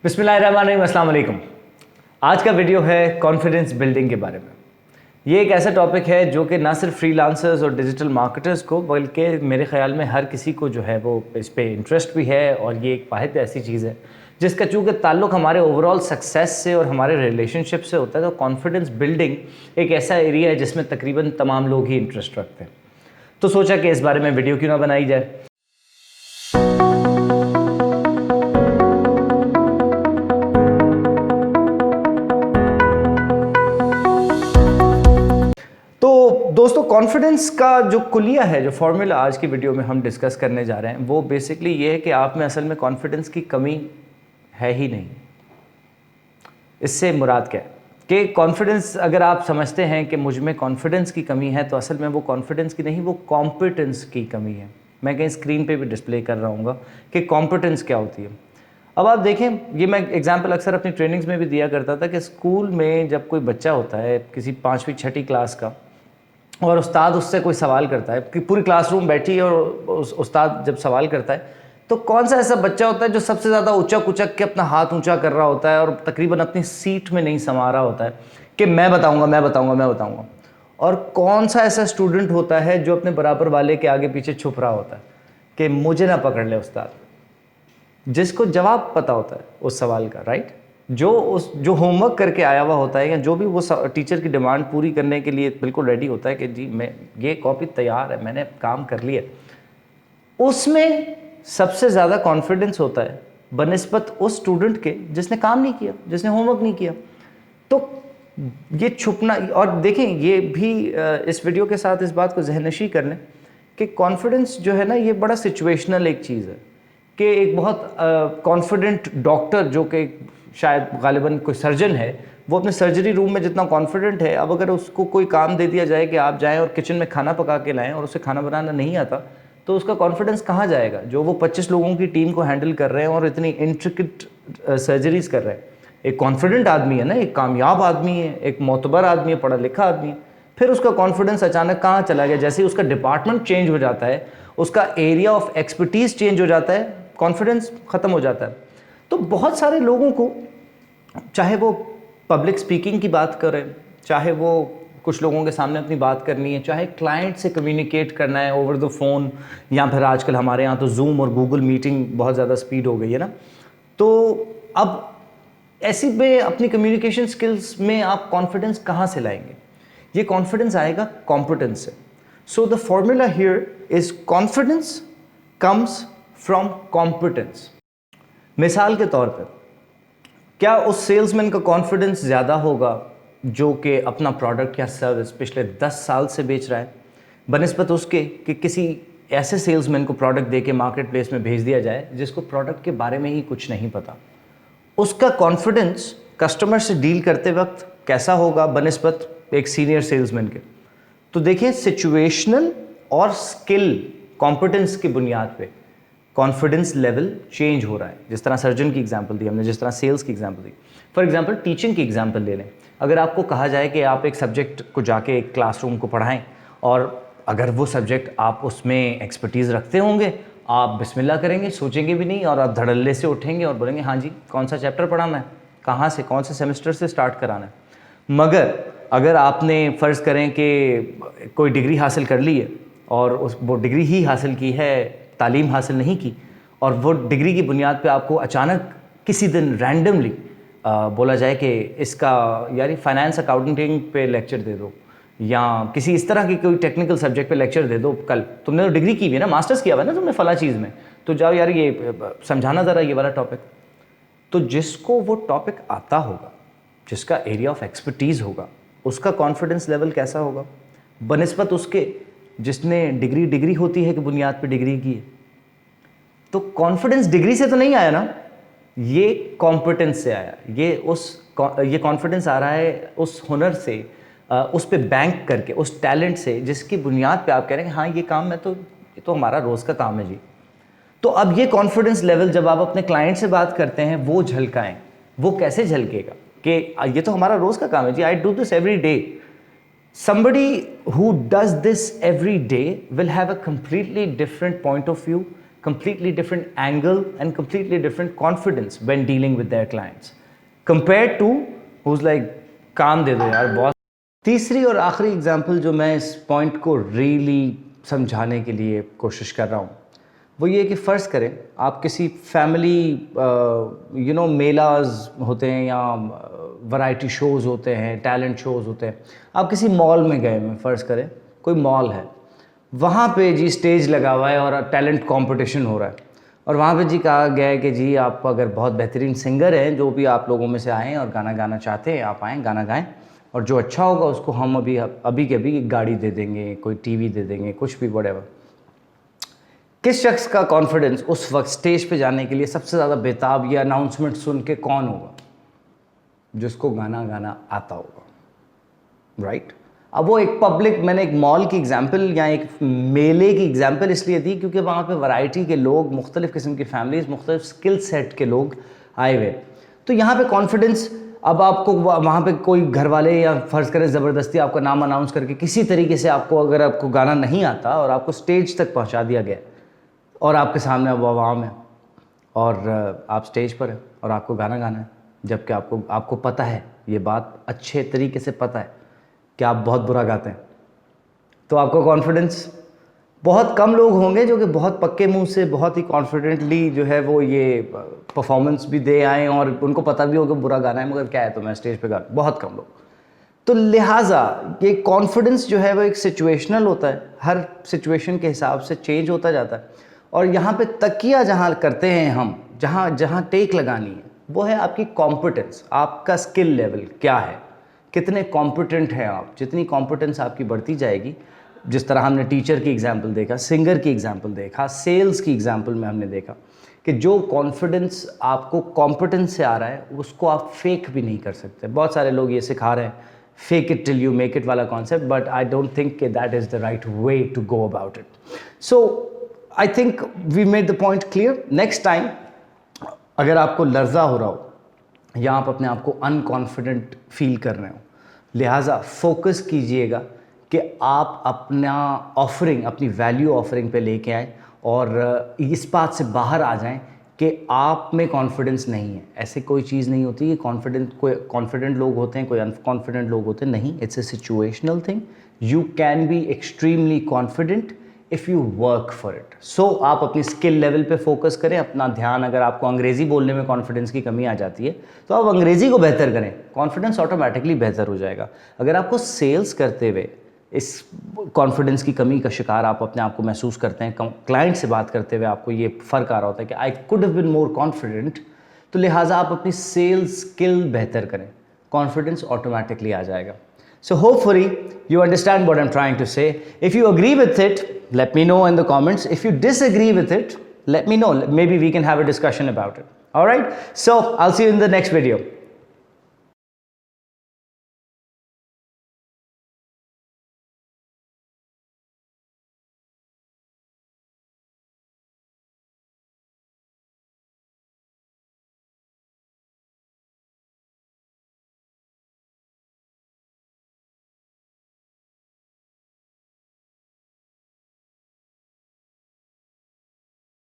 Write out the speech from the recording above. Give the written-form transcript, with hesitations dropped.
बिस्मिल्लाहिर्रहमानिर्रहीम, अस्सलाम वालेकुम। आज का वीडियो है कॉन्फिडेंस बिल्डिंग के बारे में। ये एक ऐसा टॉपिक है जो कि ना सिर्फ फ्रीलांसर्स और डिजिटल मार्केटर्स को बल्कि मेरे ख्याल में हर किसी को जो है वो इस पे इंटरेस्ट भी है, और ये एक वाहिद ऐसी चीज़ है जिसका चूँकि ताल्लुक़ हमारे ओवरऑल सक्सेस से और हमारे रिलेशनशिप से होता है। तो कॉन्फिडेंस बिल्डिंग एक ऐसा एरिया है जिसमें तकरीबन तमाम लोग ही इंटरेस्ट रखते हैं। तो सोचा कि इस बारे में वीडियो क्यों ना बनाई जाए। तो दोस्तों, कॉन्फिडेंस का जो कुलिया है, जो फॉर्मूला आज की वीडियो में हम डिस्कस करने जा रहे हैं, वो बेसिकली ये है कि आप में असल में कॉन्फिडेंस की कमी है ही नहीं। इससे मुराद क्या है कि कॉन्फिडेंस, अगर आप समझते हैं कि मुझ में कॉन्फिडेंस की कमी है, तो असल में वो कॉन्फिडेंस की नहीं, वो कॉम्पिटेंस की कमी है। मैं कहीं स्क्रीन पे भी डिस्प्ले कर रहा हूँ कि कॉम्पिटेंस क्या होती है। अब आप देखें, ये मैं एग्जांपल अक्सर अपनी ट्रेनिंग्स में भी दिया करता था कि स्कूल में जब कोई बच्चा होता है किसी 5वीं 6ठी क्लास का, और उस्ताद उससे कोई सवाल करता है कि पूरी क्लासरूम बैठी है, और उस्ताद जब सवाल करता है तो कौन सा ऐसा बच्चा होता है जो सबसे ज़्यादा उचक उचक के अपना हाथ ऊंचा कर रहा होता है और तकरीबन अपनी सीट में नहीं समा रहा होता है कि मैं बताऊंगा मैं बताऊंगा मैं बताऊंगा। और कौन सा ऐसा स्टूडेंट होता है जो अपने बराबर वाले के आगे पीछे छुप रहा होता है कि मुझे ना पकड़ ले उस्ताद, जिसको जवाब पता होता है उस सवाल का, राइट? जो होमवर्क करके आया हुआ होता है, या जो भी वो टीचर की डिमांड पूरी करने के लिए बिल्कुल रेडी होता है कि जी मैं ये कॉपी तैयार है, मैंने काम कर लिया, उसमें सबसे ज़्यादा कॉन्फिडेंस होता है बनिस्बत उस स्टूडेंट के जिसने काम नहीं किया, जिसने होमवर्क नहीं किया। तो ये छुपना, और देखें ये भी इस वीडियो के साथ इस बात को ज़हननशी कर लें कि कॉन्फिडेंस जो है ना, ये बड़ा सिचुएशनल एक चीज़ है कि एक बहुत कॉन्फिडेंट डॉक्टर, जो कि शायद गालिबन कोई सर्जन है, वो अपने सर्जरी रूम में जितना कॉन्फिडेंट है, अब अगर उसको कोई काम दे दिया जाए कि आप जाएं और किचन में खाना पका के लाएं, और उसे खाना बनाना नहीं आता, तो उसका कॉन्फिडेंस कहाँ जाएगा? जो वो 25 लोगों की टीम को हैंडल कर रहे हैं और इतनी इंट्रिकेट सर्जरीज कर रहे हैं। एक कॉन्फिडेंट आदमी है ना, एक कामयाब आदमी है, एक मोतबर आदमी है, पढ़ा लिखा आदमी है, फिर उसका कॉन्फिडेंस अचानक कहाँ चला गया? जैसे ही उसका डिपार्टमेंट चेंज हो जाता है, उसका एरिया ऑफ एक्सपर्टीज़ चेंज हो जाता है, कॉन्फिडेंस ख़त्म हो जाता है। तो बहुत सारे लोगों को, चाहे वो पब्लिक स्पीकिंग की बात करें, चाहे वो कुछ लोगों के सामने अपनी बात करनी है, चाहे क्लाइंट से कम्युनिकेट करना है ओवर द फ़ोन, या फिर आजकल हमारे यहाँ तो जूम और गूगल मीटिंग बहुत ज़्यादा स्पीड हो गई है ना, तो अब ऐसी में अपनी कम्युनिकेशन स्किल्स में आप कॉन्फिडेंस कहाँ से लाएंगे? ये कॉन्फिडेंस आएगा कॉम्पिटेंस से। So the formula here is confidence comes from competence. मिसाल के तौर पर, क्या उस सेल्समैन का कॉन्फिडेंस ज़्यादा होगा जो कि अपना प्रोडक्ट या सर्विस पिछले 10 साल से बेच रहा है, बनिस्बत उसके कि किसी ऐसे सेल्समैन को प्रोडक्ट दे के मार्केट प्लेस में भेज दिया जाए जिसको प्रोडक्ट के बारे में ही कुछ नहीं पता? उसका कॉन्फिडेंस कस्टमर से डील करते वक्त कैसा होगा बनिस्बत एक सीनियर सेल्समैन के? तो देखिए, सिचुएशनल और स्किल कॉम्पिटेंस की बुनियाद पे कॉन्फिडेंस लेवल चेंज हो रहा है। जिस तरह सर्जन की एग्जांपल दी हमने, जिस तरह सेल्स की example the, for example teaching की एग्जांपल ले लें। अगर आपको कहा जाए कि आप एक सब्जेक्ट को जाके एक क्लासरूम को पढ़ाएं, और अगर वो सब्जेक्ट आप उसमें एक्सपर्टीज़ रखते होंगे, आप बिस्मिल्लाह करेंगे, सोचेंगे भी नहीं, और आप धड़ल्ले से उठेंगे और बोलेंगे हाँ जी, कौन सा चैप्टर पढ़ाना है, कहाँ से, कौन से सेमेस्टर से स्टार्ट कराना है। मगर अगर आपने फ़र्ज़ करें कि कोई डिग्री हासिल कर ली है, और वो डिग्री ही हासिल की है, तालीम हासिल नहीं की, और वो डिग्री की बुनियाद पे आपको अचानक किसी दिन रैंडमली बोला जाए कि इसका यार फाइनेंस अकाउंटिंग पे लेक्चर दे दो, या किसी इस तरह की कोई टेक्निकल सब्जेक्ट पे लेक्चर दे दो, कल तुमने तो डिग्री की हुई है ना, मास्टर्स किया हुआ है ना तुमने फला चीज़ में, तो जाओ यार ये समझाना ज़रा ये वाला टॉपिक। तो जिसको वो टॉपिक आता होगा, जिसका एरिया ऑफ एक्सपर्टीज़ होगा, उसका कॉन्फिडेंस लेवल कैसा होगा बनिस्बत उसके जिसने डिग्री होती है कि बुनियाद पे डिग्री की है? तो कॉन्फिडेंस डिग्री से तो नहीं आया ना, ये कॉम्पिटेंस से आया। ये कॉन्फिडेंस आ रहा है उस हुनर से, उस पे बैंक करके, उस टैलेंट से जिसकी बुनियाद पे आप कह रहे हैं हाँ ये काम ये तो हमारा रोज़ का काम है जी। तो अब ये कॉन्फिडेंस लेवल जब आप अपने क्लाइंट से बात करते हैं, वो झलकाएं। वो कैसे झलकेगा कि ये तो हमारा रोज़ का काम है जी, I do this every day. Somebody who does this every day will have a completely different point of view completely different angle and completely different confidence when dealing with their clients compared to who's like काम दे दो यार boss. तीसरी और आखिरी example जो मैं इस point को रियली समझाने के लिए कोशिश कर रहा हूँ वो ये कि फ़र्ज़ करें आप किसी फैमिली मेलाज होते हैं या वैरायटी शोज़ होते हैं, टैलेंट शोज़ होते हैं, आप किसी मॉल में गए हैं, फ़र्ज़ करें कोई मॉल है, वहाँ पे जी स्टेज लगा हुआ है और टैलेंट कंपटीशन हो रहा है और वहाँ पे जी कहा गया है कि जी आप अगर बहुत बेहतरीन सिंगर हैं, जो भी आप लोगों में से आएँ और गाना गाना चाहते हैं, आप आएँ गाना गाएं और जो अच्छा होगा उसको हम अभी के अभी एक गाड़ी दे देंगे, कोई टीवी दे देंगे, कुछ भी व्हाटएवर। किस शख्स का कॉन्फिडेंस उस वक्त स्टेज पे जाने के लिए सबसे ज़्यादा बेताब, ये अनाउंसमेंट सुन के कौन होगा? जिसको गाना गाना आता होगा, राइट? अब वो एक पब्लिक, मैंने एक मॉल की एग्जांपल या एक मेले की एग्जांपल इसलिए दी क्योंकि वहाँ पे वैरायटी के लोग, मुख्तलिफ़ किस्म की फैमिलीज़, मुख्तलिफ स्किल सेट के लोग आए हुए, तो यहाँ पे कॉन्फिडेंस, अब आपको वहाँ पे कोई घर वाले या फ़र्ज़ करें ज़बरदस्ती आपका नाम अनाउंस करके किसी तरीके से आपको, अगर आपको गाना नहीं आता और आपको स्टेज तक पहुँचा दिया गया और आपके सामने अब आवाम है और आप स्टेज पर हैं और आपको गाना गाना है, जबकि आपको पता है, ये बात अच्छे तरीके से पता है कि आप बहुत बुरा गाते हैं, तो आपका कॉन्फिडेंस, बहुत कम लोग होंगे जो कि बहुत पक्के मुंह से बहुत ही कॉन्फिडेंटली जो है वो ये परफॉर्मेंस भी दे आएँ और उनको पता भी होगा बुरा गाना है, मगर क्या है तो मैं स्टेज पे गा, बहुत कम लोग। तो लिहाजा ये कॉन्फिडेंस जो है वो एक सिचुएशनल होता है, हर सिचुएशन के हिसाब से चेंज होता जाता है और यहाँ पे तकिया जहाँ करते हैं हम, जहाँ टेक लगानी है वो है आपकी कॉम्पिटेंस, आपका स्किल लेवल क्या है, कितने कॉम्पिटेंट हैं आप। जितनी कॉम्पिटेंस आपकी बढ़ती जाएगी, जिस तरह हमने टीचर की एग्जांपल देखा, सिंगर की एग्जांपल देखा, सेल्स की एग्जांपल में हमने देखा कि जो कॉन्फिडेंस आपको कॉम्पिटेंस से आ रहा है उसको आप फेक भी नहीं कर सकते। बहुत सारे लोग ये सिखा रहे हैं fake it till you make it वाला concept, but I don't think कि that is the right way to go about it. So I think we made the point clear. Next time अगर आपको लर्जा हो रहा हो या आप अपने आप को अनकॉन्फिडेंट फील कर रहे हो, लिहाजा फोकस कीजिएगा कि आप अपना ऑफरिंग, अपनी वैल्यू ऑफरिंग पे लेके आएँ और इस बात से बाहर आ जाएं कि आप में कॉन्फिडेंस नहीं है। ऐसे कोई चीज़ नहीं होती कि कोई कॉन्फिडेंट लोग होते हैं, कोई अनकॉन्फिडेंट लोग होते हैं, नहीं। It's a situational thing. You can be extremely confident if you work for it. So आप अपनी स्किल लेवल पे फोकस करें, अपना ध्यान, अगर आपको अंग्रेज़ी बोलने में कॉन्फिडेंस की कमी आ जाती है तो आप अंग्रेज़ी को बेहतर करें, कॉन्फिडेंस ऑटोमेटिकली बेहतर हो जाएगा। अगर आपको सेल्स करते हुए इस कॉन्फिडेंस की कमी का शिकार आप अपने आप को महसूस करते हैं, क्लाइंट से बात करते हुए आपको ये फ़र्क आ रहा होता है कि I could have been more confident, तो लिहाजा आप अपनी सेल्स स्किल बेहतर करें, कॉन्फिडेंस ऑटोमेटिकली आ जाएगा। So hopefully you understand what I'm trying to say. If you agree with it, let me know in the comments. If you disagree with it, let me know. Maybe we can have a discussion about it. All right? So I'll see you in the next video.